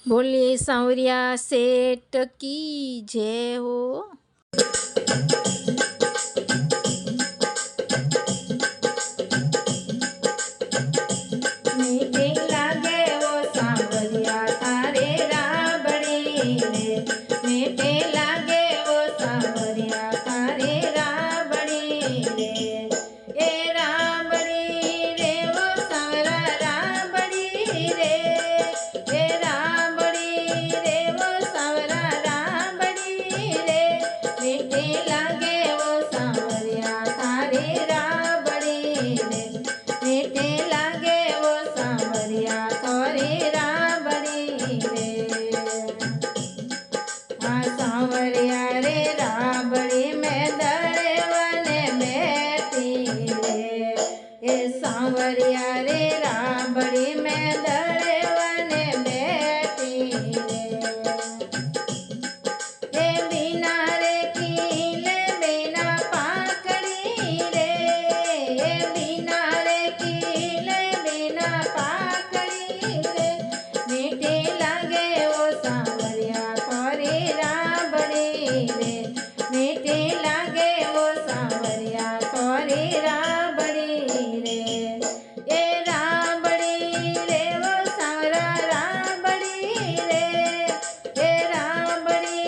बोलिए सांवरिया सेठ की जय हो। मीठे लागे वो सांवरिया थारे राबड़ी रे, मीठे लागे वो सांवरिया थारे राबड़ी रे। ए राबड़ी रे वो सांवरा राबड़ी रे, ए राबड़ी रे वो सांवरा राबड़ी रे। मीठे लागे वो सांवरिया थारे राबड़ी रे, मीठे लागे वो सांवरिया थारे राबड़ी रे। हाँ सांवरिया रे राबड़ी में दरे वने बैठी रे, ए सांवरिया रे राबड़ी में दरे वने बैठी रे। ए बिना रे कीले बिना पाकड़ी रे, ए बिना रे कीले बिना पाकड़ी रे। मीठे लागे वो सांवरिया थारे राबड़ी रे, मीठे लागे वो सांवरिया थारे राबड़ी रे। ए राबड़ी रे वो सांवरा राबड़ी रे, ए राबड़ी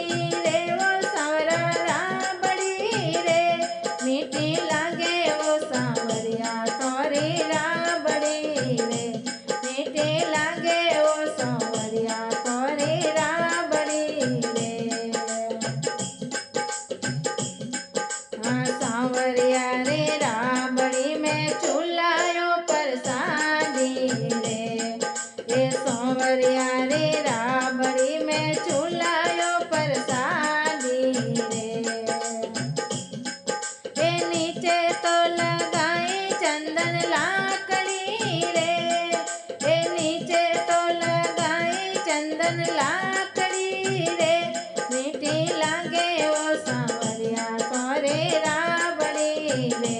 रे वो सांवरा राबड़ी रे। मीठी लागे वो सांवरिया थारे राबड़ी रे, मीठे लागे वो सांवरिया थारे राबड़ी रे। हाँ सांवरिया रे राबड़ी में चूल्हायो प्रसादी रे, ए सांवरिया रे राबड़ी में चूल्हायो प्रसादी रे। ए नीचे तो लगाई चंदन लाकड़ी रे, ए नीचे तो लगाई चंदन लाकड़ी रे। मीठी लागे वो सांवरिया थारे राबड़ी रे,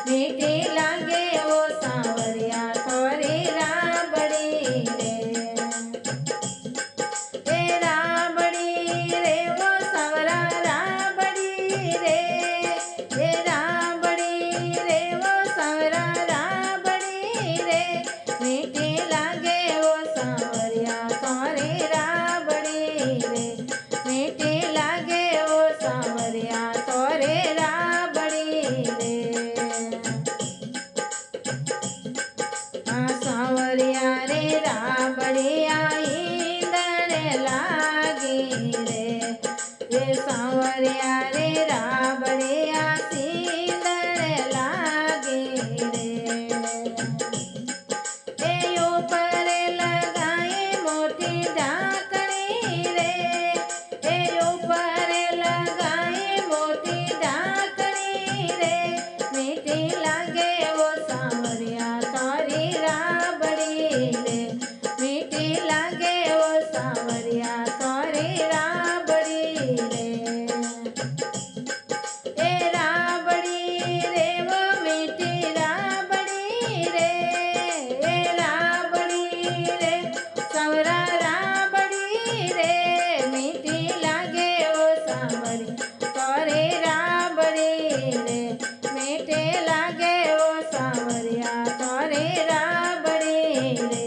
मीठी लागे वो सांवरिया थारे राबड़ी रे। ए राबड़ी रे वो सांवरा राबड़ी रे, ए राबड़ी रे वो सांवरा राबड़ी रे। मीठी लागे वो सांवरिया थारे राबड़ी रे, मीठी लागे वो सांवरिया थारे राबड़ी रे। हाँ सांवरिया रे राबड़ी आई दने लागी रे, ये सांवरिया रे राबड़ी आसी दने लागी रे। ए ऊपर लगाई मोटी ढाकनी रे, ए ऊपर लगाई मोटी ढाकनी रे। मीठी लागे वो सांवरिया थारी राबड़ी रे, मीठी लागे वो सांवरिया थारी राबड़ी रे। ए राबड़ी रे वो मीठी राबड़ी रे, ए राबड़ी रे सांवरा राबड़ी रे। मीठी लागे वो सांवरी थारे राबड़ी रे, मीठे लागे वो सांवरिया थारे राबड़ी रे।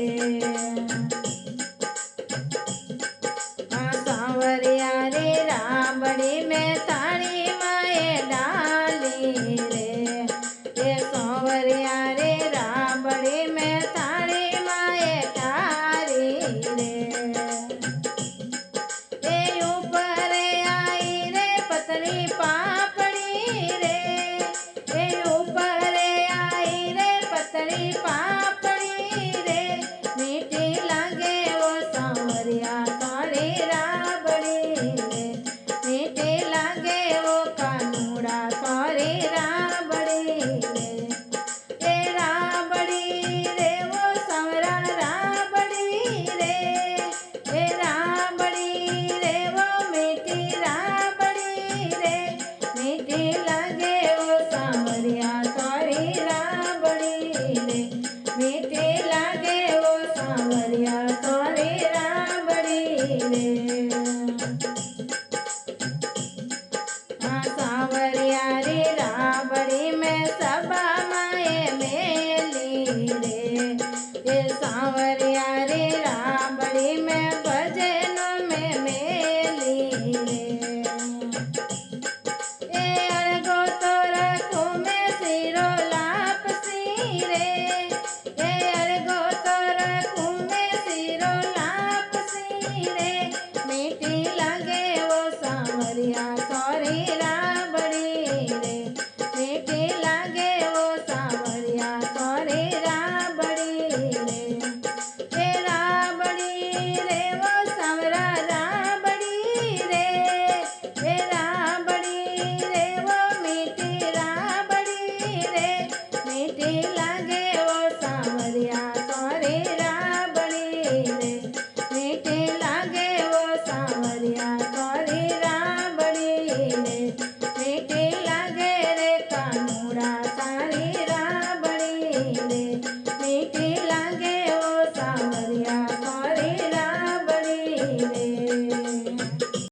रे। हाँ सांवरिया रे राबड़ी में सबा माए मेली रे। ये सांवरिया रे राबड़ी में भजनों में मेली रे। ए अड़गो तो रखूं मैं सिरो लापसी रे। ए अड़गो तो रखूं मैं सिरो लापसी रे। मीठी लगे वो सांवरिया सॉरी राबड़ी रे। मीठी लगे वो सांवरिया सॉरी राबड़ी रे। ए राबड़ी रे वो सांवरा